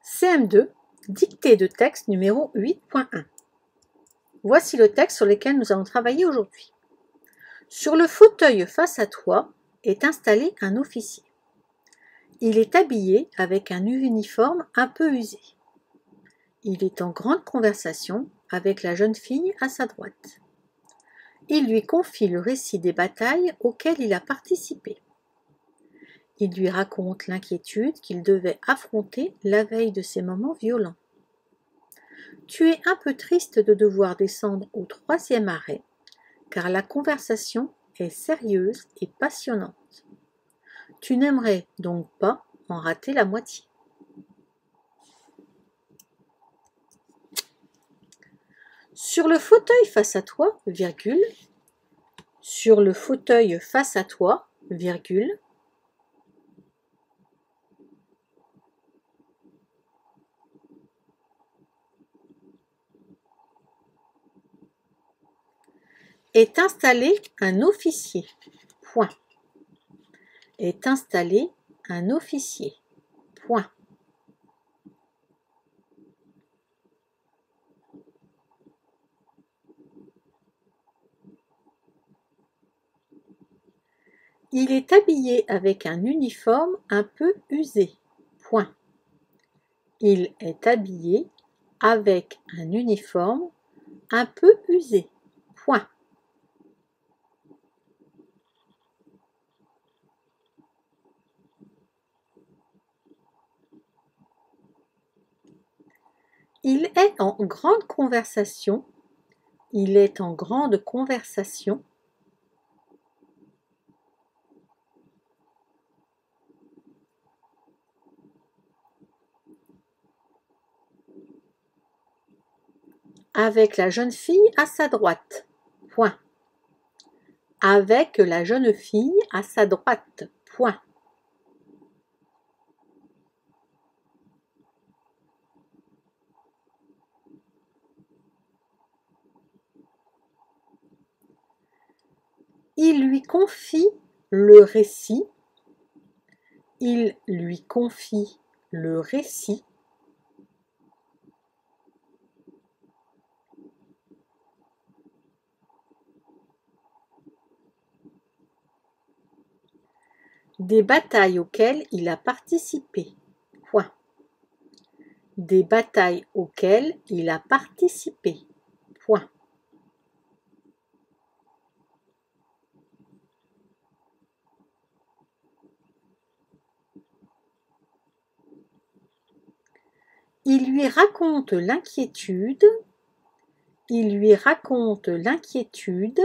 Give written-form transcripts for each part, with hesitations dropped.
CM2, dictée de texte numéro 8.1. Voici le texte sur lequel nous allons travailler aujourd'hui. Sur le fauteuil face à toi est installé un officier. Il est habillé avec un uniforme un peu usé. Il est en grande conversation avec la jeune fille à sa droite. Il lui confie le récit des batailles auxquelles il a participé. Il lui raconte l'inquiétude qu'il devait affronter la veille de ces moments violents. Tu es un peu triste de devoir descendre au 3e arrêt, car la conversation est sérieuse et passionnante. Tu n'aimerais donc pas en rater la moitié. Sur le fauteuil face à toi, virgule, sur le fauteuil face à toi, virgule, est installé un officier, point. Est installé un officier, point. Il est habillé avec un uniforme un peu usé, point. Il est habillé avec un uniforme un peu usé, point. Il est en grande conversation. Il est en grande conversation. Avec la jeune fille à sa droite, point. Avec la jeune fille à sa droite, point. Il lui confie le récit. Il lui confie le récit. Des batailles auxquelles il a participé, point. Des batailles auxquelles il a participé, point. Il lui raconte l'inquiétude. Il lui raconte l'inquiétude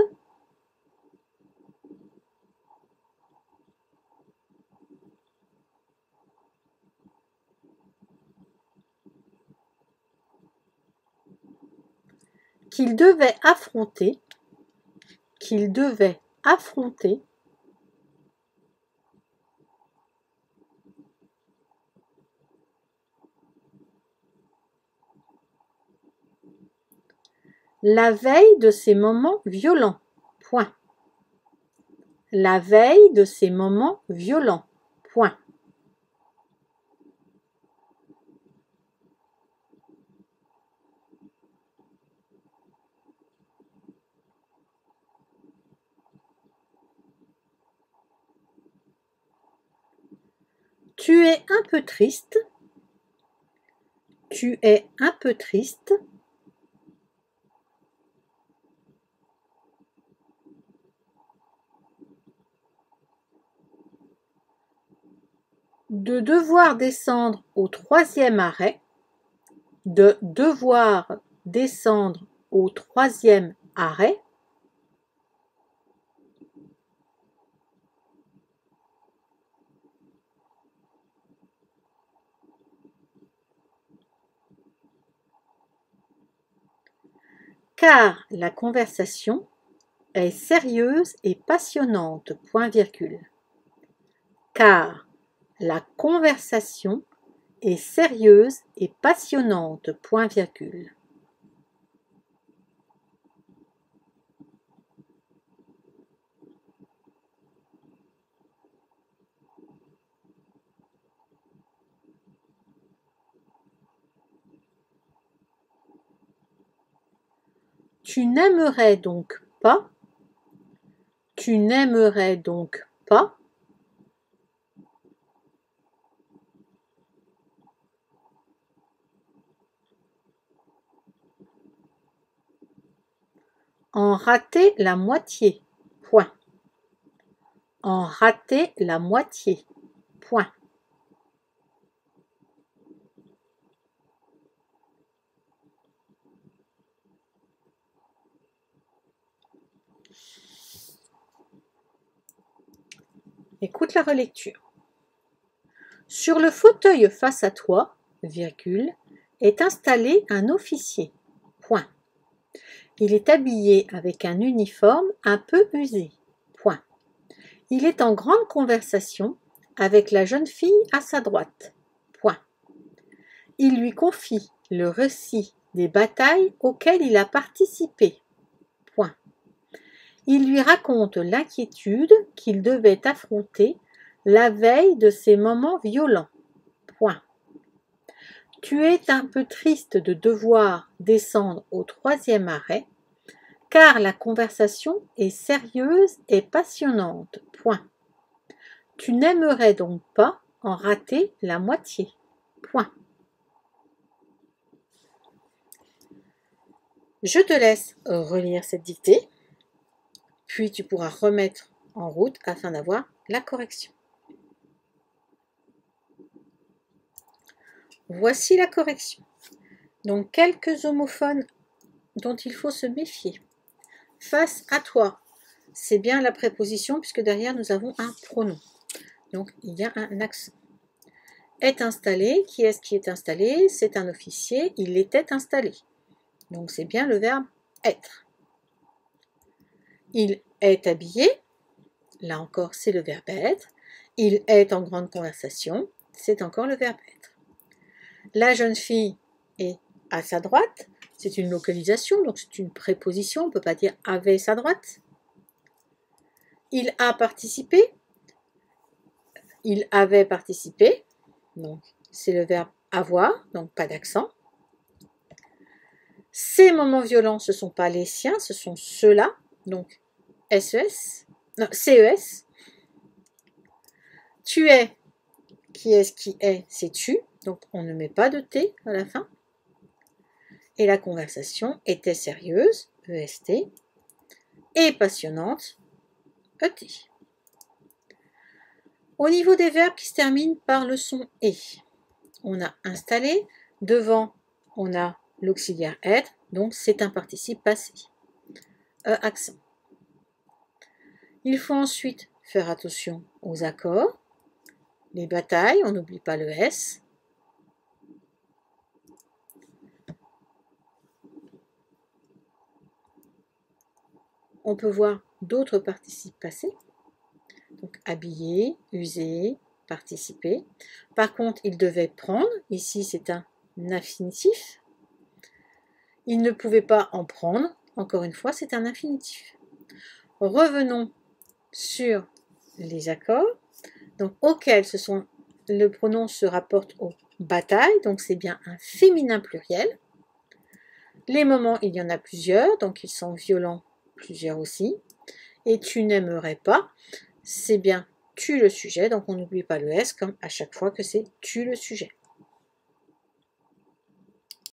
qu'il devait affronter, qu'il devait affronter la veille de ces moments violents, point. La veille de ces moments violents, point. Tu es un peu triste. Tu es un peu triste de devoir descendre au 3e arrêt, de devoir descendre au 3e arrêt, car la conversation est sérieuse et passionnante, point virgule. Car la conversation est sérieuse et passionnante, point virgule. Tu n'aimerais donc pas. Tu n'aimerais donc pas. En rater la moitié. Point. En rater la moitié. Point. Écoute la relecture. Sur le fauteuil face à toi, virgule, est installé un officier. Point. Il est habillé avec un uniforme un peu usé. Point. Il est en grande conversation avec la jeune fille à sa droite. Point. Il lui confie le récit des batailles auxquelles il a participé. Point. Il lui raconte l'inquiétude qu'il devait affronter la veille de ces moments violents. Point. Tu es un peu triste de devoir descendre au 3e arrêt, car la conversation est sérieuse et passionnante. Point. Tu n'aimerais donc pas en rater la moitié. Point. Je te laisse relire cette dictée, puis tu pourras remettre en route afin d'avoir la correction. Voici la correction. Donc, quelques homophones dont il faut se méfier. Face à toi, c'est bien la préposition puisque derrière nous avons un pronom. Donc, il y a un accent. Est installé, qui est-ce qui est installé? C'est un officier, il était installé. Donc, c'est bien le verbe être. Il est habillé, là encore, c'est le verbe être. Il est en grande conversation, c'est encore le verbe être. La jeune fille est à sa droite, c'est une localisation, donc c'est une préposition, on ne peut pas dire avait sa droite. Il a participé, il avait participé, donc c'est le verbe avoir, donc pas d'accent. Ces moments violents, ce ne sont pas les siens, ce sont ceux-là, donc SES, non, CES. Tu es, qui est-ce qui est, c'est tu, donc on ne met pas de T à la fin. Et la conversation était sérieuse, EST, et passionnante, ET. Au niveau des verbes qui se terminent par le son « et », on a installé, devant on a l'auxiliaire être, donc c'est un participe passé. Accent. Il faut ensuite faire attention aux accords, les batailles, on n'oublie pas le S. On peut voir d'autres participes passés, donc habiller, user, participer. Par contre, il devait prendre, ici c'est un infinitif. Il ne pouvait pas en prendre, encore une fois c'est un infinitif. Revenons sur les accords, donc auxquels le pronom se rapporte aux batailles, donc c'est bien un féminin pluriel. Les moments, il y en a plusieurs, donc ils sont violents, plusieurs aussi. Et tu n'aimerais pas, c'est bien tu le sujet, donc on n'oublie pas le S comme à chaque fois que c'est tu le sujet.